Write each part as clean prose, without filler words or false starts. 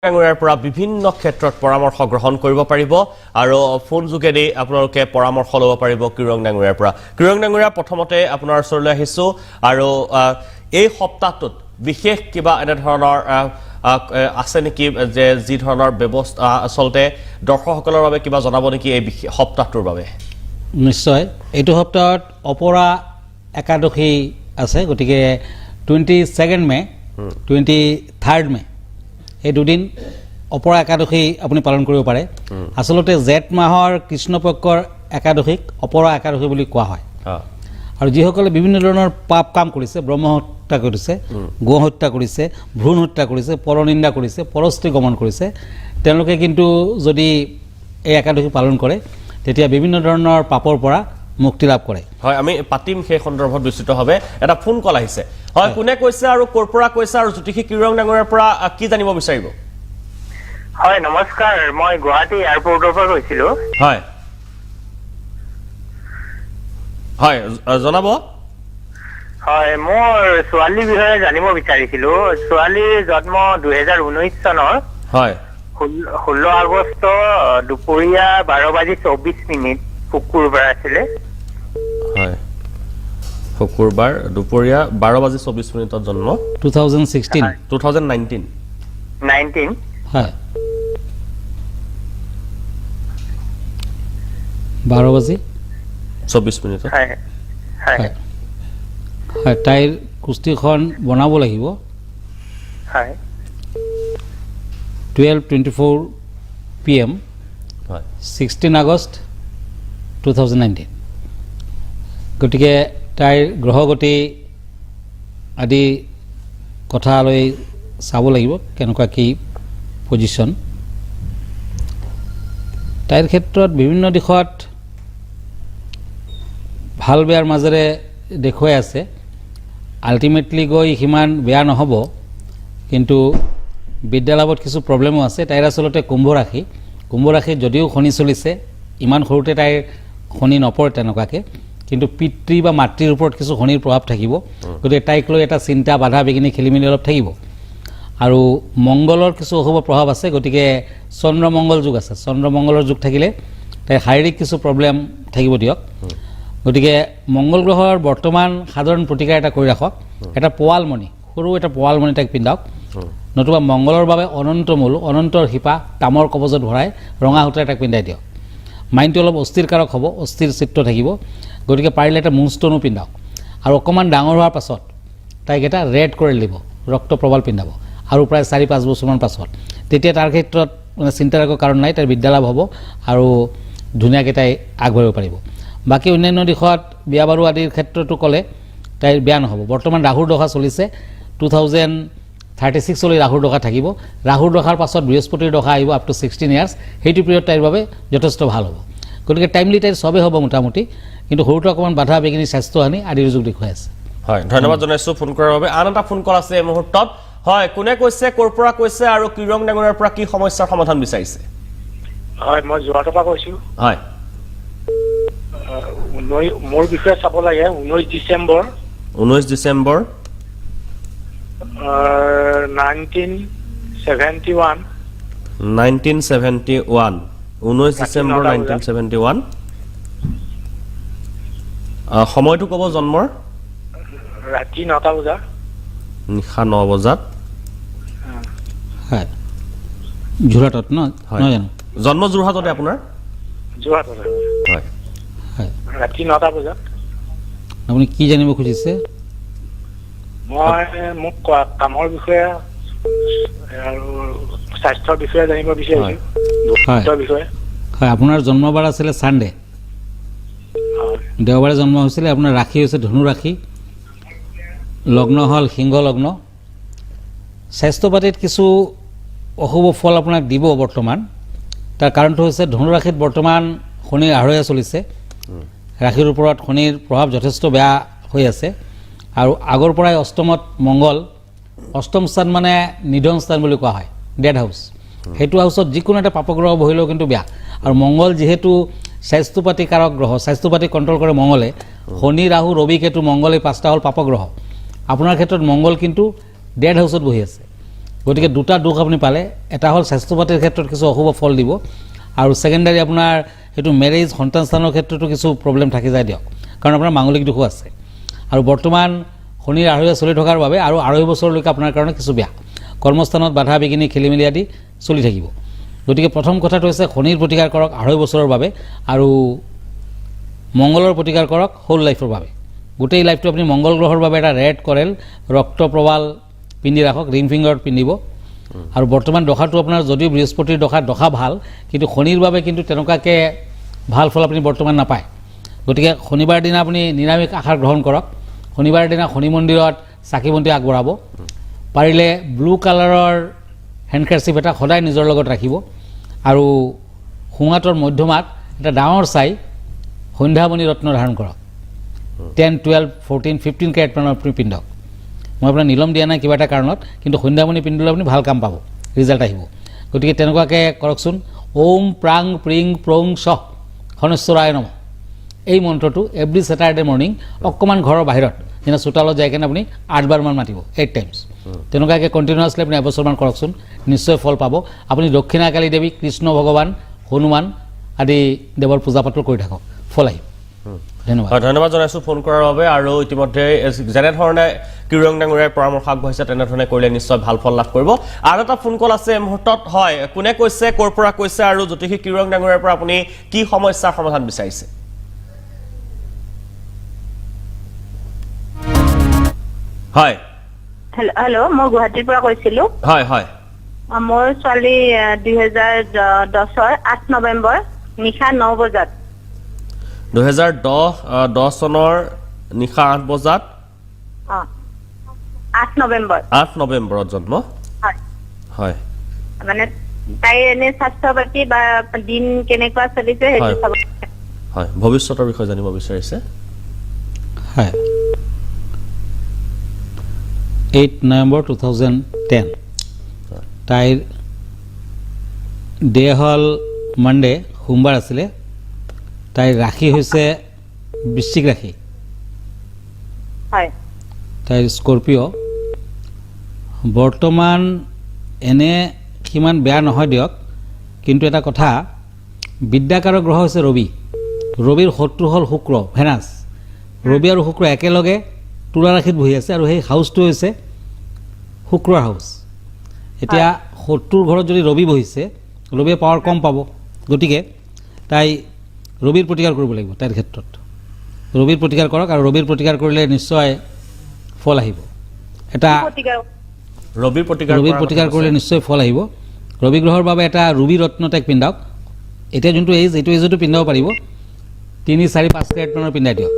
ডাঙৰীয়াৰ পৰা বিভিন্ন ক্ষেত্ৰত পৰামৰ্শ গ্ৰহণ কৰিব পাৰিব আৰু ফোন যোগেদি আপোনালোকে পৰামৰ্শ ল'ব পাৰিব কিৰং ডাঙৰীয়াৰ পৰা। কিৰং ডাঙৰীয়া, প্ৰথমতে আপোনাৰ ওচৰলৈ আহিছো আৰু এই সপ্তাহটোত বিশেষ কিবা এনে ধৰণৰ আছে নেকি যে যি ধৰণৰ ব্যৱস্থা আচলতে দৰ্শকসকলৰ বাবে কিবা জনাব নেকি এই সপ্তাহটোৰ বাবে? নিশ্চয়, এইটো সপ্তাহত অপৰা একাদশী আছে, গতিকে 22 মে 23 মে এই দুদিন অপৰা একাদশী আপুনি পালন কৰিব পাৰে। আচলতে জেঠ মাহৰ কৃষ্ণপক্ষৰ একাদশীক অপৰা একাদশী বুলি কোৱা হয়। আৰু যিসকলে বিভিন্ন ধৰণৰ পাপ কাম কৰিছে, ব্ৰহ্ম হত্যা কৰিছে, গো হত্যা কৰিছে, ভ্ৰূণ হত্যা কৰিছে, পৰনিন্দা কৰিছে, পৰস্ত্ৰী গমন কৰিছে, তেওঁলোকে কিন্তু যদি এই একাদশী পালন কৰে তেতিয়া বিভিন্ন ধৰণৰ পাপৰ পৰা মুক্তি লাভ কৰে। হয়, আমি পাতিম সেই সন্দৰ্ভত বিস্তৃতভাৱে। এটা ফোন কল আহিছে। হয়, কোনে কৈছে আৰু ক'ৰ পৰা কৈছে আৰু জ্যোতিষী কিৰং ডাঙৰীয়াৰ পৰা কি জানিব বিচাৰিব? হয়, নমস্কাৰ, মই গুৱাহাটী এয়াৰপৰ্টৰ পৰা কৈছিলো। হয় হয়, জনাব। হয়, মোৰ ছোৱালীৰ বিষয়ে জানিব বিচাৰিছিলো। ছোৱালীৰ জন্ম 2019 চনৰ হয় 16 আগষ্ট দুপৰীয়া 12:24 শুকুৰবাৰ আছিলে। হয়, শুকুৰবাৰ দুপৰীয়া 12:24 জন্ম। 2019 হয় 12:24 হয় হয় হয়, তাইৰ কুস্তিখন বনাব লাগিব। হয় 12:24 PM হয় 16 আগষ্ট 2019। গতিকে তাইৰ গ্ৰহগতি আদি কথালৈ চাব লাগিব, কেনেকুৱা কি পজিশ্যন। তাইৰ ক্ষেত্ৰত বিভিন্ন দিশত ভাল বেয়াৰ মাজেৰে দেখুৱাই আছে। আল্টিমেটলি গৈ সিমান বেয়া নহ'ব, কিন্তু বিদ্যালাভত কিছু প্ৰব্লেমো আছে। তাইৰ আচলতে কুম্ভ ৰাশি যদিও শনি চলিছে, ইমান সৰুতে তাইৰ শনি নপৰে তেনেকুৱাকৈ, কিন্তু পিতৃ বা মাতৃৰ ওপৰত কিছু শনিৰ প্ৰভাৱ থাকিব। গতিকে তাইক লৈ এটা চিন্তা, বাধা বিঘিনি, খেলি মেলি অলপ থাকিব। আৰু মংগলৰ কিছু অশুভ প্ৰভাৱ আছে, গতিকে চন্দ্ৰ মংগল যুগ আছে। চন্দ্ৰ মংগলৰ যুগ থাকিলে তাইৰ শাৰীৰিক কিছু প্ৰব্লেম থাকিব দিয়ক। গতিকে মংগল গ্ৰহৰ বৰ্তমান সাধাৰণ প্ৰতিকাৰ এটা কৰি ৰাখক। এটা পোৱালমণি, সৰু এটা পোৱালমণি তাইক পিন্ধাওক, নতুবা মংগলৰ বাবে অনন্তমূল, অনন্তৰ শিপা তামৰ কবজত ভৰাই ৰঙা সূতাৰে তাক পিন্ধাই দিয়ক। মাইণ্ডটো অলপ অস্থিৰকাৰক হ'ব, অস্থিৰ চিত্ৰ থাকিব। গতিকে পাৰিলে এটা মুনষ্টনো পিন্ধাওক। আৰু অকণমান ডাঙৰ হোৱাৰ পাছত তাইক এটা ৰেড কৰি দিব, ৰক্ত প্ৰবাল পিন্ধাব। আৰু প্ৰায় 4-5 বছৰমান পাছত তেতিয়া তাৰ ক্ষেত্ৰত মানে চিন্তাৰ একো কাৰণ নাই, তাইৰ বিদ্যালাভ হ'ব আৰু ধুনীয়াকৈ তাই আগবাঢ়িব পাৰিব। বাকী অন্যান্য দিশত বিয়া বাৰু আদিৰ ক্ষেত্ৰতো ক'লে তাইৰ বেয়া নহ'ব। বৰ্তমান ৰাহুৰ দশা চলিছে, 2036 ৰাহুৰ দশা থাকিব। ৰাহুৰ দশাৰ পাছত বৃহস্পতিৰ দশা আহিব আপ টু 16 ইয়াৰ্ছ। সেইটো পিৰিয়ড তাইৰ বাবে যথেষ্ট ভাল হ'ব। গতিকে টাইমলি তাইৰ চবেই হ'ব মোটামুটি, কিন্তু সৰুটো অকণমান বাধা বিঘিনি, স্বাস্থ্যহানি আদিৰ যুগ দেখুৱাই আছে। হয়, ধন্যবাদ জনাইছোঁ ফোন কৰাৰ বাবে। আন এটা ফোন কল আছে এই মুহূৰ্তত। হয়, কোনে কৈছে, ক'ৰ পৰা কৈছে আৰু কিৰং ডাঙৰীয়াৰ পৰা কি সমস্যাৰ সমাধান বিচাৰিছে? হয়, মই যোৰহাটৰ পৰা কৈছো। হয়, মোৰ বিষয়ে চাব লাগে। 19 ডিচেম্বৰ 19 1971 1971 19 ডিচেম্বৰ 1971। সময়টো ক'ব জন্মৰ? ৰাতি 9টা বজা, নিশা 9 বজাত। হয়, যোৰহাটত নহয় জানো? জন্ম যোৰহাটতে আপোনাৰ? যোৰহাটত। হয় হয়, ৰাতি 9টা বজাত। আপুনি কি জানিব খুজিছে? মোক কামৰ বিষয়ে আৰু স্বাস্থ্যৰ বিষয়ে জানিব বিচাৰিছো। বিষয়ে হয়, আপোনাৰ জন্মবাৰ আছিলে ছানডে, দেওবাৰে জন্ম হৈছিলে। আপোনাৰ ৰাশি হৈছে ধনু ৰাশি, লগ্ন হ'ল সিংহ লগ্ন। স্বাস্থ্য পাতিত কিছু অশুভ ফল আপোনাক দিব বৰ্তমান। তাৰ কাৰণটো হৈছে ধনু ৰাশিত বৰ্তমান শনিৰ আঢ়ৈয়া চলিছে। ৰাশিৰ ওপৰত শনিৰ প্ৰভাৱ যথেষ্ট বেয়া হৈ আছে। আৰু আগৰ পৰাই অষ্টমত মংগল, অষ্টম স্থান মানে নিধন স্থান বুলি কোৱা হয়, ডেড হাউচ। সেইটো হাউচত যিকোনো এটা পাপগ্ৰহ বহিলেও কিন্তু বেয়া। আৰু মংগল যিহেতু স্বাস্থ্যপাতি কাৰক গ্ৰহ, স্বাস্থ্যপাতি কণ্ট্ৰল কৰে মংগলে। শনি, ৰাহু, ৰবি, কেতু, মংগল এই 5টা হ'ল পাপগ্ৰহ। আপোনাৰ ক্ষেত্ৰত মংগল কিন্তু ডেড হাউচত বহি আছে। গতিকে দুটা দুখ আপুনি পালে এটা হ'ল স্বাস্থ্য পাতিৰ ক্ষেত্ৰত কিছু অশুভ ফল দিব আৰু সেকেন্ডাৰী আপোনাৰ সেইটো মেৰেজ সন্তান স্থানৰ ক্ষেত্ৰতো কিছু প্ৰব্লেম থাকি যায় দিয়ক কাৰণ আপোনাৰ মাঙ্গলিক দুখো আছে আৰু বৰ্তমান শনিৰ আঢ়ৈয়া চলি থকাৰ বাবে আৰু 2.5 বছৰলৈকে আপোনাৰ কাৰণে কিছু বেয়া কৰ্মস্থানত বাধা বিঘিনি খেলিমেলি আদি চলি থাকিব গতিকে প্ৰথম কথাটো হৈছে শনিৰ প্ৰতিকাৰ কৰক 2.5 বছৰৰ বাবে আৰু মঙ্গলৰ প্ৰতিকাৰ কৰক হোল লাইফৰ বাবে গোটেই লাইফটো আপুনি মঙ্গল গ্ৰহৰ বাবে এটা ৰেড কৰেল ৰক্ত প্ৰবাল পিন্ধি ৰাখক ৰিং ফিংগাৰত পিন্ধিব আৰু বৰ্তমান দশাটো আপোনাৰ যদিও বৃহস্পতিৰ দশা ভাল কিন্তু শনিৰ বাবে কিন্তু তেনেকুৱাকে ভাল ফল আপুনি বৰ্তমান নাপায় গতিকে শনিবাৰ দিনা আপুনি নিৰামিষ আহাৰ গ্ৰহণ কৰক শনিবাৰ দিনা শনি মন্দিৰত চাকি বন্তি আগবঢ়াব পাৰিলে ব্লু কালাৰৰ হেণ্ডকাৰচিপ এটা সদায় নিজৰ লগত ৰাখিব আৰু সোঁহাতৰ মধ্যমাত এটা ডাঙৰ চাই সন্ধ্যামণি ৰত্ন ধাৰণ কৰক 10, 12, 14, 15 কেৰেট মানৰ আপুনি পিন্ধক মই আপোনাৰ নিলম দিয়া নাই কিবা এটা কাৰণত কিন্তু সন্ধ্যামণি পিন্ধিলে আপুনি ভাল কাম পাব ৰিজাল্ট আহিব গতিকে তেনেকুৱাকৈ কৰকচোন ওম প্ৰাং প্ৰিং প্ৰং সহ শনেশ্বৰায় নমঃ এই মন্ত্ৰটো এভৰি ছেটাৰডে মৰ্নিং অকণমান ঘৰৰ বাহিৰত যেনে চোতালত যাই কেনে আপুনি 8 বাৰমান মাতিব 8 টাইমছ তেনেকুৱাকৈ কণ্টিনিউৱাছলি আপুনি এবছৰমান কৰকচোন নিশ্চয় ফল পাব আপুনি দক্ষিণাকালী দেৱী কৃষ্ণ ভগৱান হনুমান আদি দেৱৰ পূজা পাতল কৰি থাকক ফল আহিব ধন্যবাদ ধন্যবাদ জনাইছোঁ ফোন কৰাৰ বাবে আৰু ইতিমধ্যে যেনেধৰণে কিৰং ডাঙৰীয়াৰ পৰামৰ্শ আগবঢ়াইছে তেনেধৰণে কৰিলে নিশ্চয় ভাল ফল লাভ কৰিব আৰু এটা ফোন কল আছে এই মুহূৰ্তত হয় কোনে কৈছে ক'ৰ পৰা কৈছে আৰু জ্যোতিষী কিৰং ডাঙৰীয়াৰ পৰা আপুনি কি সমস্যাৰ সমাধান বিচাৰিছে হয় হেল্ল' মই গুৱাহাটীৰ পৰা কৈছিলো হয় হয় মোৰ ছোৱালী 2010ৰ 8 নৱেম্বৰ নিশা 9 বজাত 2010 চনৰ নিশা 8 বজাত 8 নৱেম্বৰ 8 নৱেম্বৰত জন্ম হয় হয় মানে তাইৰ এনে স্বাস্থ্য পাতি বা দিন কেনেকুৱা চলিছে সেইটো চাব হয় ভৱিষ্যতৰ বিষয়ে জানিব বিচাৰিছে হয় 8 নৱেম্বৰ 2010 তাইৰ ডে হ'ল মানডে সোমবাৰ আছিলে তাইৰ ৰাশি হৈছে বৃশ্চিক ৰাশি হয় তাইৰ স্কৰ্পিঅ বৰ্তমান এনে কিমান বেয়া নহয় দিয়ক কিন্তু এটা কথা বিদ্যাকাৰক গ্ৰহ হৈছে ৰবিৰ শত্ৰু হ'ল শুক্ৰ ভেনাছ ৰবি আৰু শুক্ৰ একেলগে তুলা ৰাশিত বহি আছে আৰু সেই হাউচটো হৈছে শুক্ৰৰ হাউচ এতিয়া শত্ৰুৰ ঘৰত যদি ৰবি বহিছে ৰবিয়ে পাৱাৰ কম পাব গতিকে তাই ৰবিৰ প্ৰতিকাৰ কৰিব লাগিব তাইৰ ক্ষেত্ৰত ৰবিৰ প্ৰতিকাৰ কৰক আৰু ৰবিৰ প্ৰতিকাৰ কৰিলে নিশ্চয় ফল আহিব এটা ৰবিৰ প্ৰতিকাৰ কৰিলে নিশ্চয় ফল আহিব ৰবি গ্ৰহৰ বাবে এটা ৰবি ৰত্ন তাইক পিন্ধাওক এতিয়া যোনটো এইটো এজতো পিন্ধাব পাৰিব 3, 4, 5 কেৰেট মানৰ পিন্ধাই দিয়ক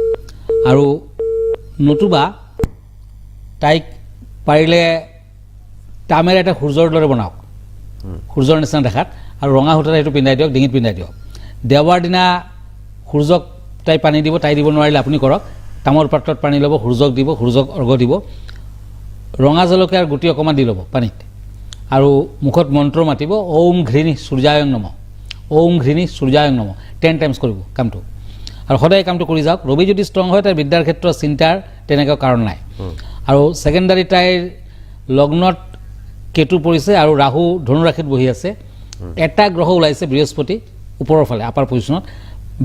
আৰু নতুবা তাইক পাৰিলে তামেৰে এটা সূৰ্যৰ দৰে বনাওক সূৰ্যৰ নিচিনা দেখাত আৰু ৰঙা সূতাৰে সেইটো পিন্ধাই দিয়ক ডিঙিত পিন্ধাই দিয়ক দেওবাৰ দিনা সূৰ্যক তাই পানী দিব তাই দিব নোৱাৰিলে আপুনি কৰক তামৰ পাত্ৰত পানী ল'ব সূৰ্যক দিব সূৰ্যক অৰ্ঘ্য দিব ৰঙা জলকীয়াৰ গুটি অকণমান দি ল'ব পানীত আৰু মুখত মন্ত্ৰ মাতিব ওম ঘৃণী সূৰ্যায়ং নমঃ ওম ঘৃণী সূৰ্যায়ং নমঃ 10 টাইমছ কৰিব কামটো আৰু সদায় কামটো কৰি যাওক ৰবি যদি ষ্ট্ৰং হয় তাৰ বিদ্যাৰ ক্ষেত্ৰত চিন্তাৰ তেনেকুৱা কাৰণ নাই আৰু সেকেন্ডাৰী তাইৰ লগ্নত কেতু পৰিছে আৰু ৰাহু ধনু ৰাশিত বহি আছে এটা গ্ৰহ ওলাইছে বৃহস্পতি ওপৰৰ ফালে আপাৰ পজিশ্যনত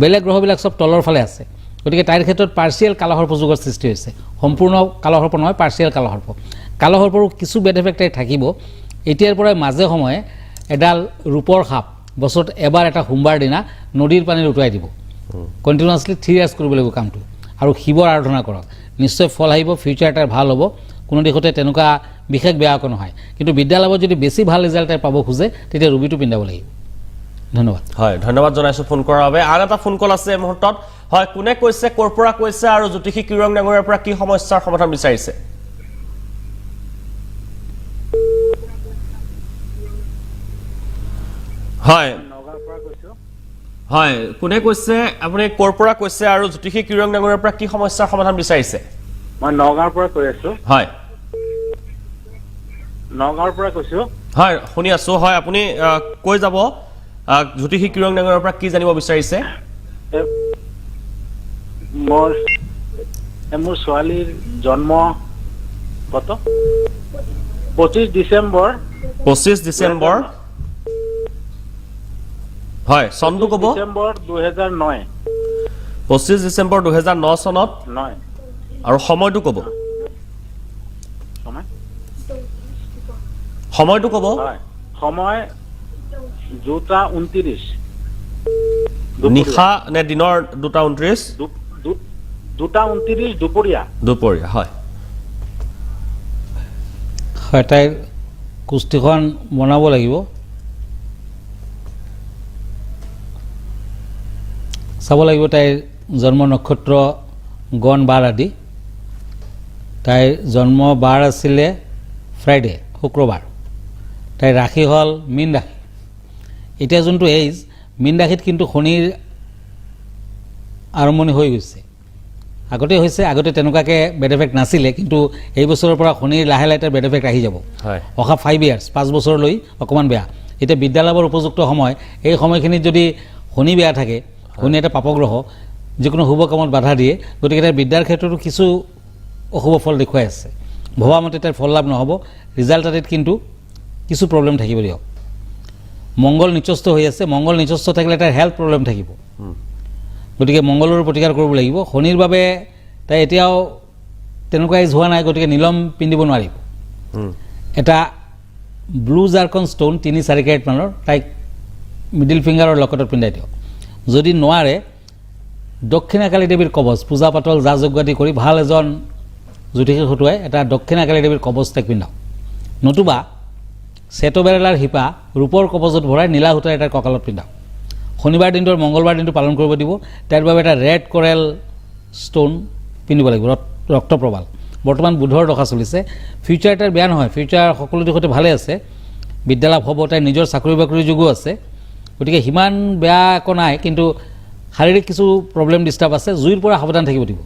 বেলেগ গ্ৰহবিলাক সব তলৰ ফালে আছে গতিকে তাইৰ ক্ষেত্ৰত পাৰ্চিয়েল কালসৰ্প যোগৰ সৃষ্টি হৈছে সম্পূৰ্ণ কালসৰ্প নহয় পাৰ্চিয়েল কালসৰ্পৰ কিছু বেড এফেক্ট থাকিব এতিয়াৰ পৰা মাজে সময়ে এডাল ৰূপৰ সাপ বছৰত এবাৰ এটা সোমবাৰ দিনা নদীৰ পানীত উটুৱাই দিব কণ্টিনিউৱাছলি 3 ইয়াৰ্ছ কৰিব লাগিব কামটো আৰু শিৱৰ আৰাধনা কৰক নিশ্চয় ফল আহিব ফিউচাৰ এটা ভাল হ'ব কোনো দিশতে তেনেকুৱা বিশেষ বেয়া একো নহয় কিন্তু বিদ্যালয়ত যদি বেছি ভাল ৰিজাল্ট পাব খোজে তেতিয়া ৰবিটো পিন্ধাব লাগিব ধন্যবাদ হয় ধন্যবাদ জনাইছোঁ ফোন কৰাৰ বাবে আন এটা ফোন কল আছে এই মুহূৰ্তত হয় কোনে কৈছে ক'ৰ পৰা কৈছে আৰু জ্যোতিষী কিৰং ডাঙৰীয়াৰ পৰা কি সমস্যাৰ সমাধান বিচাৰিছে হয় হয় কোনে কৈছে আপুনি ক'ৰ পৰা কৈছে আৰু জ্যোতিষী কিৰং ডাঙৰীয়াৰ পৰা কি সমস্যাৰ সমাধান বিচাৰিছে মই নগাঁৱৰ পৰা কৈ আছো হয় নগাঁৱৰ পৰা কৈছো হয় শুনি আছো হয় আপুনি কৈ যাব জ্যোতিষী কিৰং ডাঙৰীয়াৰ পৰা কি জানিব বিচাৰিছে মোৰ ছোৱালীৰ জন্ম কত 25 ডিসেম্বৰ 25 ডিসেম্বৰ হয় চনটো ক'ব ডিসেম্বৰ 2009 25 ডিসেম্বৰ 2009 চনত 9 আৰু সময়টো ক'ব সময় সময়টো ক'ব হয় সময় 2:29 নিশা নে দিনৰ 2:29 2:29 দুপৰীয়া দুপৰীয়া হয় হয় তাইৰ কুস্তিখন বনাব লাগিব চাব লাগিব তাইৰ জন্ম নক্ষত্ৰ গণ বাৰ আদি তাইৰ জন্ম বাৰ আছিলে ফ্ৰাইডে শুক্ৰবাৰ তাইৰ ৰাশি হ'ল মীন ৰাশি এতিয়া যোনটো এইজ মীন ৰাশিত কিন্তু শনিৰ আৰম্ভণি হৈ গৈছে আগতে তেনেকুৱাকৈ বেড এফেক্ট নাছিলে কিন্তু এই বছৰৰ পৰা শনিৰ লাহে লাহে তাৰ বেড এফেক্ট আহি যাব হয় অহা 5 ইয়াৰ্ছ 5 বছৰলৈ অকণমান বেয়া এতিয়া বিদ্যালাভৰ উপযুক্ত সময় এই সময়খিনিত যদি শনি বেয়া থাকে শনি এটা পাপগ্ৰহ যিকোনো শুভ কামত বাধা দিয়ে গতিকে তাইৰ বিদ্যাৰ ক্ষেত্ৰতো কিছু অশুভ ফল দেখুৱাই আছে ভবা মতে তাইৰ ফল লাভ নহ'ব ৰিজাল্ট আদিত কিন্তু কিছু প্ৰব্লেম থাকিব দিয়ক মংগল নিচস্ত হৈ আছে মংগল নিচস্ত থাকিলে তাইৰ হেল্থ প্ৰব্লেম থাকিব গতিকে মংগলৰ প্ৰতিকাৰ কৰিব লাগিব শনিৰ বাবে তাই এতিয়াও তেনেকুৱা এজ হোৱা নাই গতিকে নীলম পিন্ধিব নোৱাৰিব এটা ব্লু জাৰ্কন ষ্টোন 3-4 কেৰেট মানৰ তাইক মিডিল ফিংগাৰৰ লকেটত পিন্ধাই দিয়ক যদি নোৱাৰে দক্ষিণাকালী দেৱীৰ কবচ পূজা পাতল যা যজ্ঞ আদি কৰি ভাল এজন জ্যোতিষী হতুৱাই এটা দক্ষিণাকালী দেৱীৰ কবচ তাইক পিন্ধাওক নতুবা চেতবেৰেলাৰ শিপা ৰূপৰ কবচত ভৰাই নীলা সূতাৰ এটাৰ কঁকালত পিন্ধাওক শনিবাৰ দিনটো আৰু মংগলবাৰ দিনটো পালন কৰিব দিব তাৰ বাবে এটা ৰেড কৰেল ষ্টোন পিন্ধিব লাগিব ৰক্তপ্ৰবাল বৰ্তমান বুধৰ দশা চলিছে ফিউচাৰ তাইৰ বেয়া নহয় ফিউচাৰ সকলো দিশতে ভালে আছে বিদ্যালাভ হ'ব তাইৰ নিজৰ চাকৰি বাকৰি যোগো আছে গতিকে সিমান বেয়া একো নাই কিন্তু শাৰীৰিক কিছু প্ৰব্লেম ডিষ্টাৰ্ব আছে জুইৰ পৰা সাৱধান থাকিব দিব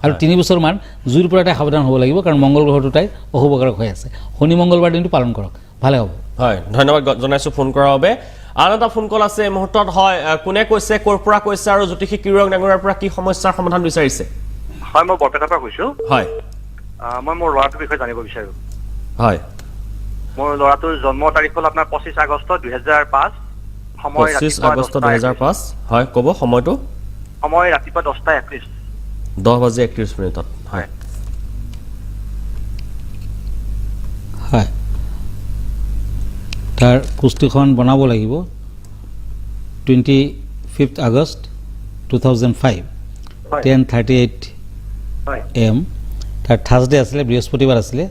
আৰু 3 বছৰমান জুইৰ পৰা তাই সাৱধান হ'ব লাগিব কাৰণ মংগল গ্ৰহটো তাই অশুভকাৰক হৈ আছে শনি মংগলবাৰ দিনটো পালন কৰক ভালে হ'ব হয় ধন্যবাদ জনাইছো ফোন কৰাৰ বাবে আন এটা ফোন কল আছে এই মুহূৰ্তত হয় কোনে কৈছে ক'ৰ পৰা কৈছে আৰু জ্যোতিষী কিৰং ডাঙৰীয়াৰ পৰা কি সমস্যাৰ সমাধান বিচাৰিছে হয় মই বৰপেটাৰ পৰা কৈছো হয় মই মোৰ ল'ৰাটোৰ বিষয়ে জানিব বিচাৰো হয় মোৰ ল'ৰাটোৰ জন্ম তাৰিখ হ'ল আপোনাৰ 25 আগষ্ট 2005 সময় 25 আগষ্ট 2005 হয় ক'ব সময়টো সময় ৰাতিপুৱা 10:31 10:31 হয় হয় তাৰ কুস্তিখন বনাব লাগিব 25 আগষ্ট 2005 10:38 AM তাৰ থাৰ্ছডে আছিলে বৃহস্পতিবাৰ আছিলে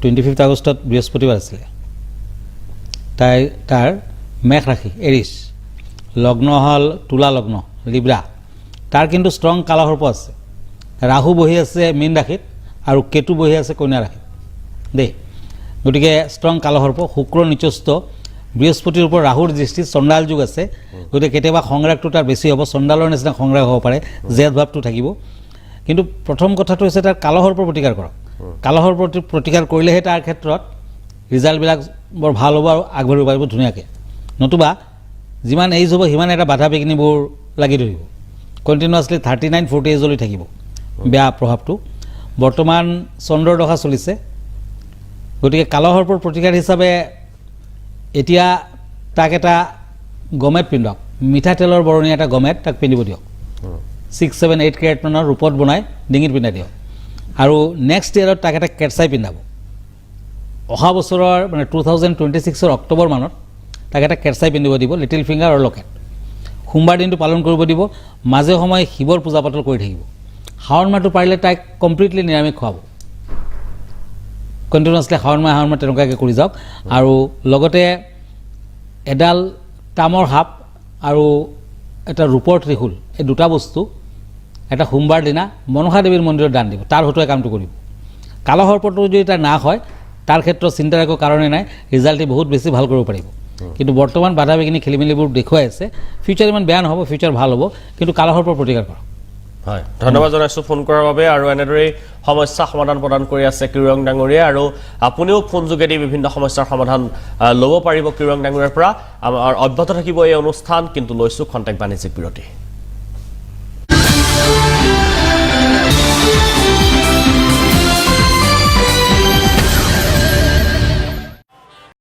25 আগষ্টত বৃহস্পতিবাৰ আছিলে তাৰ মেঘ ৰাশি এৰিছ লগ্ন হ'ল তুলা লগ্ন লিব্ৰা তাৰ কিন্তু ষ্ট্ৰং কালসৰ্প আছে ৰাহু বহি আছে মীন ৰাশিত আৰু কেতু বহি আছে কন্যা ৰাশিত দেই গতিকে ষ্ট্ৰং কালসৰ্প শুক্ৰ নিচস্ত বৃহস্পতিৰ ওপৰত ৰাহুৰ দৃষ্টি চণ্ডাল যুগ আছে গতিকে কেতিয়াবা সংগ্ৰাগটো তাৰ বেছি হ'ব চণ্ডালৰ নিচিনা সংগ্ৰাগ হ'ব পাৰে জেদ ভাৱটো থাকিব কিন্তু প্ৰথম কথাটো হৈছে তাৰ কালসৰ্পৰ প্ৰতিকাৰ কৰক কালসৰ্পৰ প্ৰতিকাৰ কৰিলেহে তাৰ ক্ষেত্ৰত ৰিজাল্টবিলাক বৰ ভাল হ'ব আৰু আগবাঢ়িব পাৰিব ধুনীয়াকৈ নতুবা যিমান এইজ হ'ব সিমান এটা বাধা বিঘিনিবোৰ লাগি ধৰিব কণ্টিনিউৱাছলি 39-40 এজলৈ থাকিব বেয়া প্ৰভাৱটো বৰ্তমান চন্দ্ৰৰ দশা চলিছে গতিকে কালসৰ্পৰ প্ৰতিকাৰ হিচাপে এতিয়া তাক এটা গমেট পিন্ধক মিঠাতেলৰ বৰণী এটা গমেট তাক পিন্ধিব দিয়ক 6-7-8 কেৰেট মানৰ ৰূপত বনাই ডিঙিত পিন্ধাই দিয়ক আৰু নেক্সট ইয়েৰত তাক এটা কেটচাই পিন্ধাব অহা বছৰৰ মানে 2026 অক্টোবৰ মানত তাক এটা কেটচাই পিন্ধিব দিব লিটিল ফিংগাৰ আৰু লকেট সোমবাৰ দিনটো পালন কৰিব দিব মাজে সময়ে শিৱৰ পূজা পাতল কৰি থাকিব শাওণ মাহটো পাৰিলে তাইক কমপ্লিটলি নিৰামিষ খুৱাব কণ্টিনিউৱাছলি শাওণ মাহ তেনেকুৱাকৈ কৰি যাওক আৰু লগতে এডাল তামৰ সাপ আৰু এটা ৰূপৰ ত্ৰিশূল এই দুটা বস্তু এটা সোমবাৰ দিনা মনসা দেৱীৰ মন্দিৰত দান দিব তাৰ হতুৱাই কামটো কৰিব কালসৰ্পটো যদি তাৰ নাশ হয় তাৰ ক্ষেত্ৰত চিন্তাৰ একো কাৰণেই নাই ৰিজাল্টে বহুত বেছি ভাল কৰিব পাৰিব কিন্তু বৰ্তমান বাধা বিঘিনি খেলিমেলিবোৰ দেখুৱাই আছে ফিউচাৰ ইমান বেয়া নহ'ব ফিউচাৰ ভাল হ'ব কিন্তু কালসৰ্পৰ প্ৰতিকাৰ কৰক হয় ধন্যবাদ জনাইছো ফোন কৰাৰ বাবে আৰু এনেদৰেই সমস্যা সমাধান প্ৰদান কৰি আছে কিৰং ডাঙৰীয়া আৰু আপুনিও ফোন যোগেদি বিভিন্ন সমস্যাৰ সমাধান ল'ব পাৰিব কিৰং ডাঙৰীয়াৰ পৰা আমাৰ অব্যাহত থাকিব এই অনুষ্ঠান কিন্তু লৈছো খন্তেক বাণিজ্যিক বিৰতি